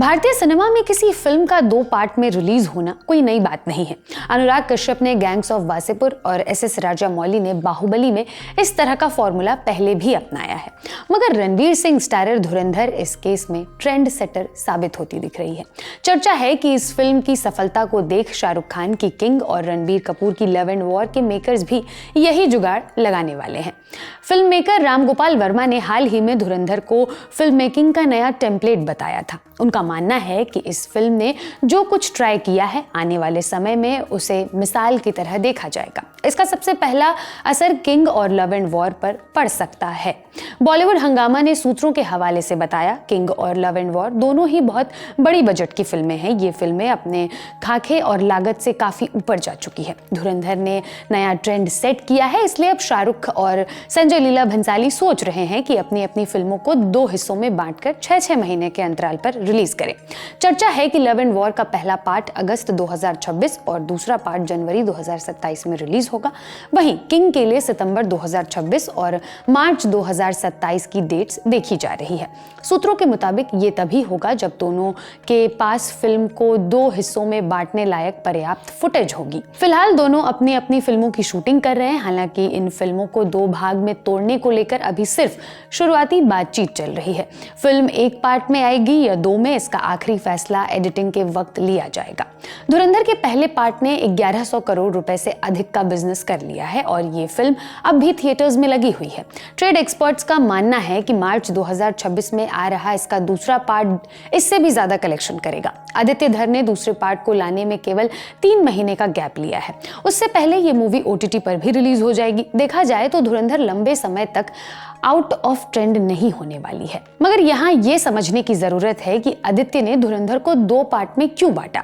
भारतीय सिनेमा में किसी फिल्म का 2 पार्ट में रिलीज होना कोई नई बात नहीं है। अनुराग कश्यप ने गैंग्स ऑफ वासेपुर और एस राजामौली ने बाहुबली में इस तरह का फॉर्मूला पहले भी अपनाया है, मगर रणवीर सिंह स्टारर धुरंधर इस केस में ट्रेंड सेटर साबित होती दिख रही है। चर्चा है कि इस फिल्म की सफलता को देख शाहरुख खान की किंग और रणबीर कपूर की लव एंड वॉर के मेकर्स भी यही जुगाड़ लगाने वाले हैं। फिल्म मेकर राम गोपाल वर्मा ने हाल ही में धुरंधर को फिल्म मेकिंग का नया टेम्पलेट बताया था। उनका मानना है कि इस फिल्म ने जो कुछ ट्राई किया है, आने वाले समय में उसे मिसाल की तरह देखा जाएगा। इसका सबसे पहला असर किंग और लव एंड वॉर पर पड़ सकता है। बॉलीवुड हंगामा ने सूत्रों के हवाले से बताया, किंग और लव एंड वॉर दोनों ही बहुत बड़ी बजट की फिल्में हैं। ये फिल्में अपने खाके और लागत से काफी ऊपर जा चुकी है। धुरंधर ने नया ट्रेंड सेट किया है, इसलिए अब शाहरुख और संजय लीला भंसाली सोच रहे हैं कि अपनी अपनी फिल्मों को 2 हिस्सों में बांटकर 6-6 महीने के अंतराल पर रिलीज करें। चर्चा है कि लव एंड वॉर का पहला पार्ट अगस्त 2026 और दूसरा पार्ट जनवरी 2027 में रिलीज होगा। वहीं किंग के लिए सितंबर 2026 और मार्च 2027 की डेट्स देखी जा रही है। सूत्रों के मुताबिक ये तभी होगा जब दोनों के पास फिल्म को 2 हिस्सों में बांटने लायक पर्याप्त फुटेज होगी। फिलहाल दोनों अपनी अपनी फिल्मों की शूटिंग कर रहे हैं। हालांकि इन फिल्मों को 2 भाग में तोड़ने को लेकर अभी सिर्फ शुरुआती बातचीत चल रही है। फिल्म 1 पार्ट में आएगी या 2 में, इसका आखिरी फैसला एडिटिंग के वक्त लिया जाएगा। धुरंधर के पहले पार्ट ने 1100 करोड़ रुपए से अधिक का बिजनेस कर लिया है और ये फिल्म अब भी थिएटर्स में लगी हुई है। ट्रेड एक्सपर्ट्स का मानना है कि मार्च 2026 में आ रहा इसका दूसरा पार्ट इससे भी ज्यादा कलेक्शन करेगा। आदित्य धर ने दूसरे पार्ट को लाने में केवल 3 महीने का गैप लिया है। उससे पहले ये मूवी OTT पर भी रिलीज हो जाएगी। देखा जाए तो धुरंधर लंबे समय तक आउट ऑफ ट्रेंड नहीं होने वाली है, मगर यहाँ ये समझने की जरूरत है कि आदित्य ने धुरंधर को 2 पार्ट में क्यों बांटा।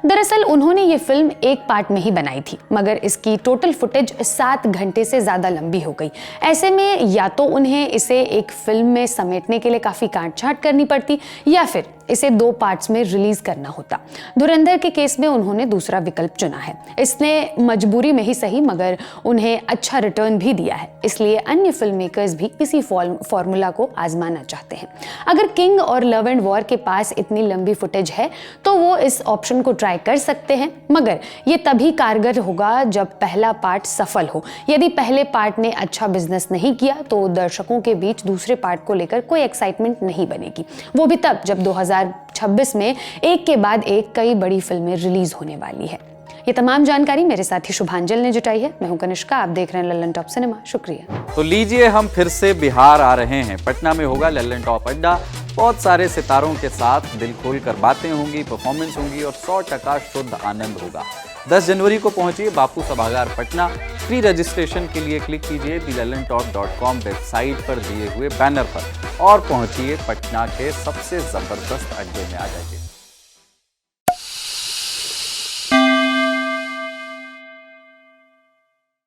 दरअसल उन्होंने ये फिल्म 1 पार्ट में ही बनाई थी, मगर इसकी टोटल फुटेज 7 घंटे से ज्यादा लंबी हो गई। ऐसे में या तो उन्हें इसे एक फिल्म में समेटने के लिए काफी काट-छांट करनी पड़ती या फिर इसे 2 पार्ट्स में रिलीज करना होता। धुरंधर के केस में उन्होंने दूसरा विकल्प चुना है। इसने मजबूरी में ही सही, मगर उन्हें अच्छा रिटर्न भी दिया है। इसलिए अन्य फिल्म मेकर्स भी इसी फॉर्मूला को आजमाना चाहते हैं। अगर किंग और लव एंड वॉर के पास इतनी लंबी फुटेज है तो वो इस ऑप्शन को ट्राई कर सकते हैं, मगर ये तभी कारगर होगा जब पहला पार्ट सफल हो। यदि पहले पार्ट ने अच्छा बिजनेस नहीं किया तो दर्शकों के बीच दूसरे पार्ट को लेकर कोई एक्साइटमेंट नहीं बनेगी। वो भी तब जब 2026 में एक के बाद एक कई बड़ी फिल्में रिलीज होने वाली है। ये तमाम जानकारी मेरे साथी शुभांजल ने जुटाई है। मैं हूं कनिष्का, आप देख रहे हैं लल्लन टॉप सिनेमा। शुक्रिया। तो लीजिए, हम फिर से बिहार आ रहे हैं। पटना में होगा लल्लन टॉप अड्डा। बहुत सारे सितारों के साथ दिल खोल कर बातें होंगी, परफॉर्मेंस होंगी और 100% शुद्ध आनंद होगा। 10 जनवरी को पहुंचिए बापू सभागार पटना। फ्री रजिस्ट्रेशन के लिए क्लिक कीजिए thelallanTop.com वेबसाइट पर दिए हुए बैनर पर और पहुंचिए पटना के सबसे जबरदस्त अड्डे में। आ जाइए।